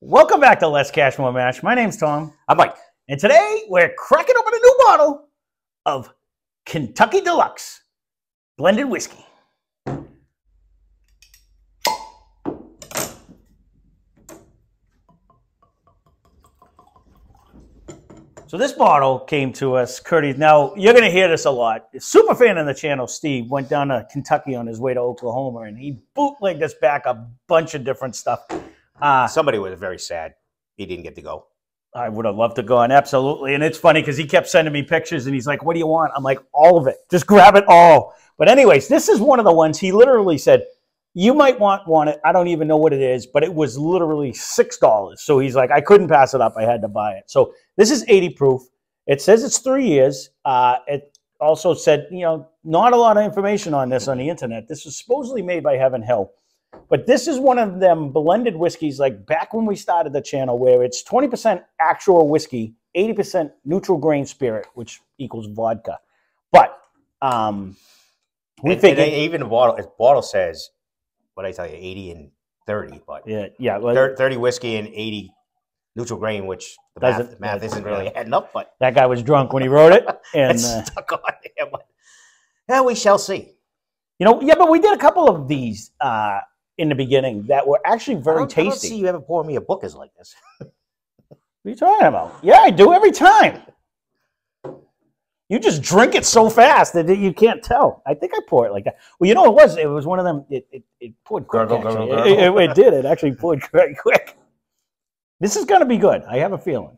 Welcome back to Less Cash, More Mash. My name's Tom. I'm Mike. And today we're cracking open a new bottle of Kentucky Deluxe Blended Whiskey. So this bottle came to us, courtesy. Now, you're going to hear this a lot. A super fan of the channel, Steve, went down to Kentucky on his way to Oklahoma, and he bootlegged us back a bunch of different stuff. Somebody was very sad he didn't get to go. I would have loved to go on, absolutely. And it's funny because he kept sending me pictures, and he's like, what do you want? I'm like, all of it. Just grab it all. But anyways, this is one of the ones he literally said, you might want it. I don't even know what it is, but it was literally $6. So he's like, I couldn't pass it up. I had to buy it. So this is 80 proof. It says it's 3 years. It also said, you know, not a lot of information on this on the internet. This was supposedly made by Heaven Hill. But this is one of them blended whiskeys like back when we started the channel where it's 20% actual whiskey, 80% neutral grain spirit, which equals vodka. But we figured... even the bottle says, what I tell you, 80 and 30. But yeah, well, 30 whiskey and 80 neutral grain, which the math isn't really adding up. But that guy was drunk when he wrote it. And it's stuck on him. Yeah, we shall see. You know, yeah, but we did a couple of these in the beginning that were actually very tasty. I don't see you ever pour me a bookers like this. What are you talking about? Yeah, I do every time. You just drink it so fast that you can't tell. I think I pour it like that. Well, you know what it was one of them. It poured quick. It did. It actually poured very quick. This is going to be good. I have a feeling.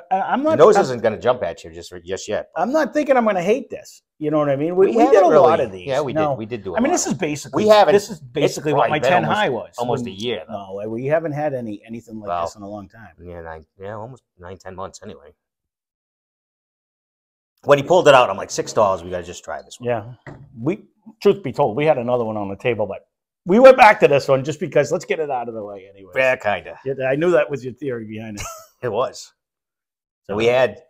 I'm not. Your nose isn't going to jump at you just yet. I'm not thinking I'm going to hate this. You know what I mean? We did a lot of these. Yeah, we did. We did do. I mean, this is basically. This is basically what my 10 high was. Almost a year. No, we haven't had anything like this in a long time. Yeah, almost 9-10 months anyway. When he pulled it out, I'm like, $6. We got to just try this one. Yeah, truth be told, we had another one on the table, but we went back to this one just because. Let's get it out of the way anyway. Yeah, kind of. Yeah, I knew that was your theory behind it. It was. So we had,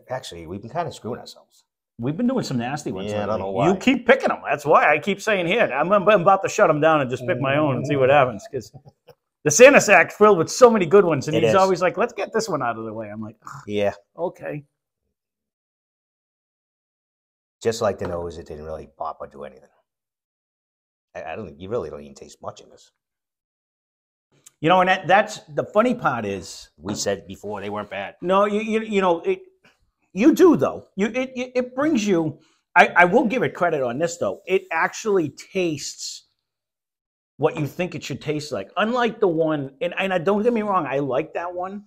actually, we've been kind of screwing ourselves. We've been doing some nasty ones. Yeah, I don't know why. You keep picking them. That's why I keep saying here. I'm about to shut them down and just pick my own and see what happens. Because the Santa Sack's filled with so many good ones. And he's always like, let's get this one out of the way. I'm like, yeah. Okay. Just like the nose, it didn't really pop or do anything. You really don't even taste much in this. You know, and that's the funny part is we said before they weren't bad. No, you know you do though. It brings you. I will give it credit on this though. It actually tastes what you think it should taste like. Unlike the one, and don't get me wrong, I like that one,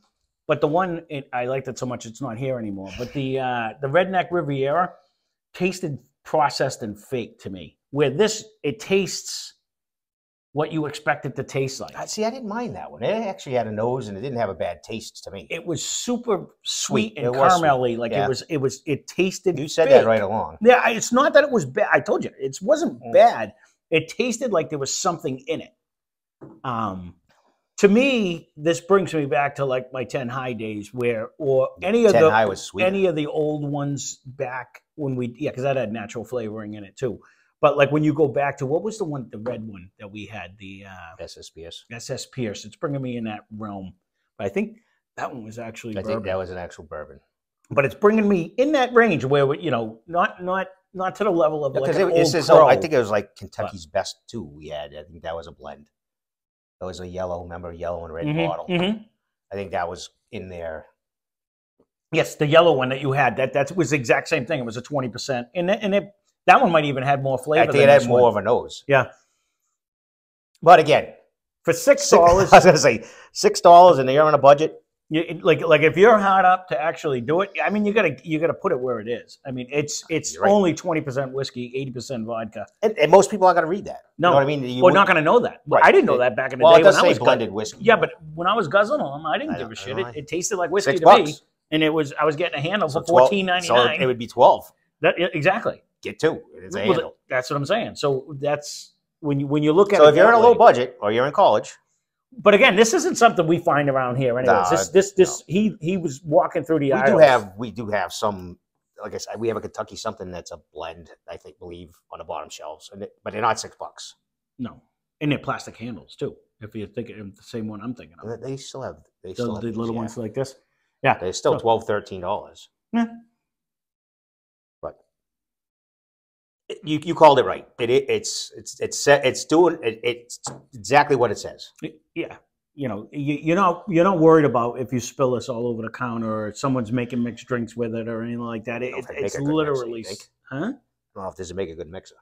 but the one I liked it so much it's not here anymore. But the Redneck Riviera tasted processed and fake to me. Where this it tastes what you expect it to taste like. See, I didn't mind that one. It actually had a nose, and it didn't have a bad taste to me. It was super sweet and caramelly. Like it tasted. You said that right along. Yeah, it's not that it was bad. I told you it wasn't bad. It tasted like there was something in it. To me, this brings me back to like my 10 High days, or any of the old ones back when because that had natural flavoring in it too. But like when you go back to what was the red one that we had, the SS Pierce. SS Pierce. It's bringing me in that realm. But I think that one was actually bourbon. I think that was an actual bourbon. But it's bringing me in that range where not to the level of like an old Crow. I think it was like Kentucky's Best too. We had. I think that was a blend. That was a yellow. Remember, yellow and red bottle. I think that was in there. Yes, the yellow one that you had. That was the exact same thing. It was a 20%, and that one might even have more flavor. I think it had more of a nose. Yeah. But again, for $6, I was going to say $6, and you're on a budget. Like if you're hard up to actually do it, I mean, you gotta put it where it is. I mean, it's right. Only 20% whiskey, 80% vodka, and most people aren't going to read that. No, you know what I mean, we're not going to know that. Right. I didn't know that back in the day. Well, it does say blended whiskey. Yeah, but when I was guzzling them, I didn't give a shit. It tasted like whiskey to me, and I was getting a handle for $14.99. So it would be 12. Exactly. Get two. It's a handle. That's what I'm saying. So that's when you look at it. So if you're in a low budget or you're in college. But again, this isn't something we find around here. Anyways, no. He was walking through the aisles. We do have some. Like I said, we have a Kentucky something that's a blend. Believe on the bottom shelves, but they're not $6. No, and they're plastic handles too. If you're thinking of the same one I'm thinking of. They still have The these, little ones like this. Yeah. They're still $12, $13. Yeah. But you called it right. It's exactly what it says. Yeah. You're not worried about if you spill this all over the counter or someone's making mixed drinks with it or anything like that. It's literally, huh? I don't know if this would make a good mixer.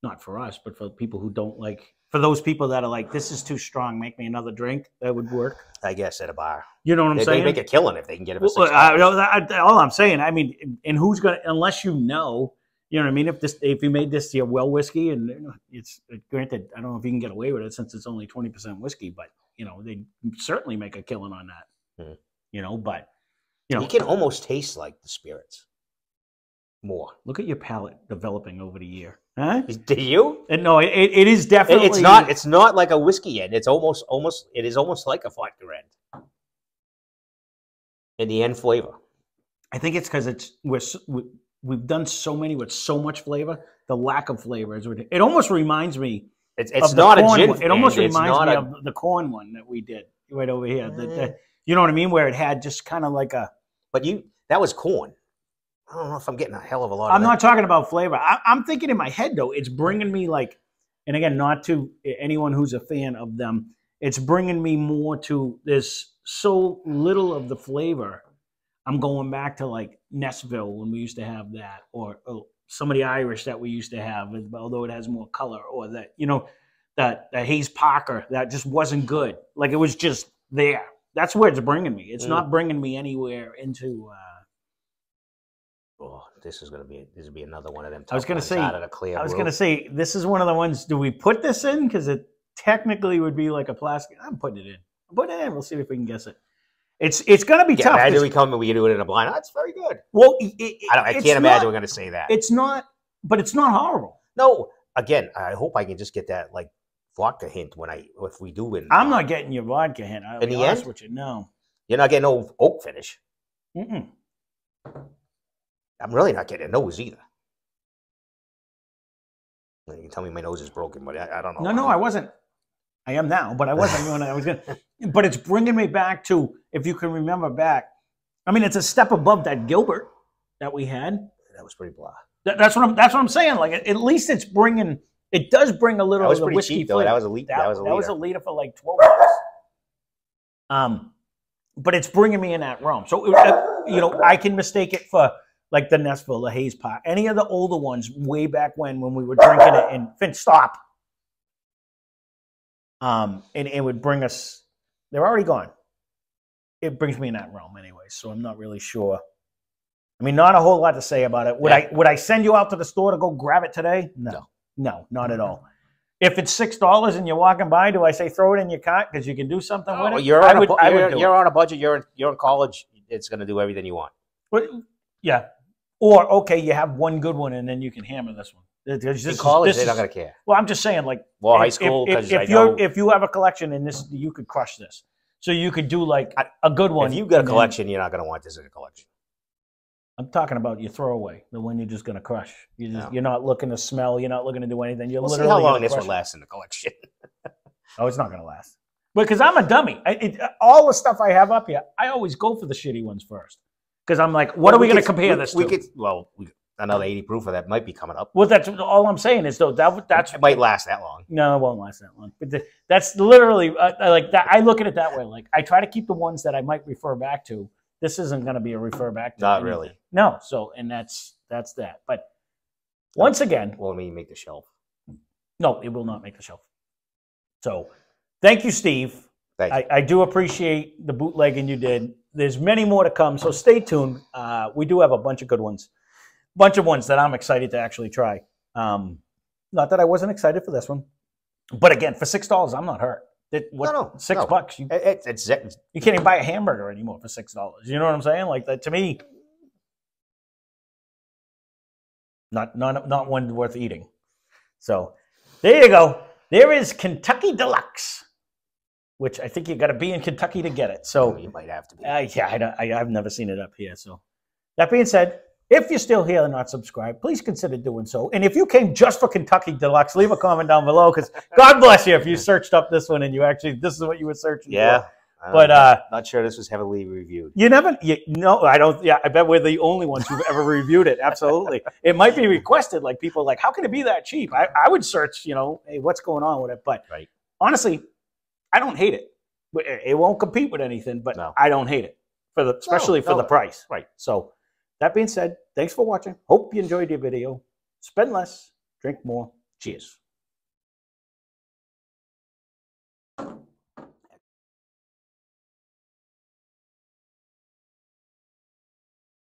Not for us, but for people who don't like, for those people that are like, this is too strong, make me another drink, that would work. I guess at a bar. You know what I'm saying? They make a killing if they can get it for $6. All I'm saying, I mean, and who's going to, unless you know what I mean? If you made this your well whiskey, and it's granted, I don't know if you can get away with it since it's only 20% whiskey, but they certainly make a killing on that. But you can almost taste like the spirits more. Look at your palate developing over the year. Huh? Do you? And no, it is definitely. It's not like a whiskey end. It's almost like a vodka end. In the end flavor. I think it's because we've done so many with so much flavor. The lack of flavor is ridiculous. It almost reminds me. It's not a gin. It almost reminds me of the corn one that we did right over here. You know what I mean? Where it had just kind of like a. But that was corn. I don't know if I'm getting a hell of a lot. I'm not talking about flavor. I'm thinking in my head though. It's bringing me like, and again, not to anyone who's a fan of them. It's bringing me more to. There's so little of the flavor. I'm going back to like Nessville when we used to have that, or some of the Irish that we used to have, although it has more color, or that Hayes Parker that just wasn't good. Like it was just there. That's where it's bringing me. It's not bringing me anywhere into. This will be another one of them. I was going to say this is one of the ones. Do we put this in because it technically would be like a plastic? I'm putting it in. I'm putting it in. We'll see if we can guess it. It's going to be tough. Imagine we come and we do it in a blind. That's very good. Well, I can't imagine we're going to say that. It's not, but it's not horrible. No, again, I hope I can just get that like vodka hint if we do win. I'm not getting your vodka hint. In the end, with you. No, you're not getting no oak finish. Mm-mm. I'm really not getting a nose either. You can tell me my nose is broken, but I don't know. No, I wasn't. I am now, but I wasn't when I was going to. But it's bringing me back to, if you can remember back, I mean, it's a step above that Gilbert that we had. That was pretty blah. That's what I'm saying. Like, at least it's bringing, it does bring a little of the whiskey cheap, flavor. That was a liter. That was a liter for like $12. But it's bringing me in that realm. So, I can mistake it for like the Nessville, the Hayes Park, any of the older ones way back when we were drinking it in Finn, stop. And it would bring us, they're already gone. It brings me in that realm anyway, so I'm not really sure. I mean, not a whole lot to say about it. Would I send you out to the store to go grab it today? No, not at all. If it's $6 and you're walking by, do I say throw it in your cart because you can do something with it? You're on a budget. You're in college. It's going to do everything you want. Yeah. Or, okay, you have one good one, and then you can hammer this one. In college, they're not going to care. Well, I'm just saying, like, high school, if you have a collection and this, you could crush this. So you could do, like, a good one. If you've got a collection, you're not going to want this in a collection. I'm talking about your throwaway, the one you're just going to crush. You're not looking to smell. You're not looking to do anything. You're literally see how long this will last in the collection. Oh, it's not going to last. Because I'm a dummy. All the stuff I have up here, I always go for the shitty ones first. Because I'm like, what are we going to compare this to? Another 80 proof of that might be coming up. Well, that's all I'm saying is, though, that's... It might last that long. No, it won't last that long. But that's literally, like, that. I look at it that way. Like, I try to keep the ones that I might refer back to. This isn't going to be a refer back to. Not anything. really. No, so, and that's that. But once again... Well, maybe make the shelf. No, it will not make the shelf. So, thank you, Steve. Thank you. I do appreciate the bootlegging you did. There's many more to come, so stay tuned. We do have a bunch of good ones. Bunch of ones that I'm excited to actually try. Not that I wasn't excited for this one. But again, for $6, I'm not hurt. No. $6? You can't even buy a hamburger anymore for $6. You know what I'm saying? Like, that to me, not one worth eating. So there you go. There is Kentucky Deluxe, which I think you got to be in Kentucky to get it. So you might have to be. I've never seen it up here. So that being said, If you're still here and not subscribed, please consider doing so. And if you came just for Kentucky Deluxe, leave a comment down below, because God bless you if you searched up this one and you actually, this is what you were searching for. But not sure this was heavily reviewed. No, I don't. Yeah, I bet we're the only ones who've ever reviewed it. Absolutely. It might be requested, like people like, how can it be that cheap? I would search, hey, what's going on with it? But honestly, I don't hate it. It won't compete with anything, but I don't hate it, especially for the price. Right. So that being said, thanks for watching. Hope you enjoyed your video. Spend less, drink more. Cheers.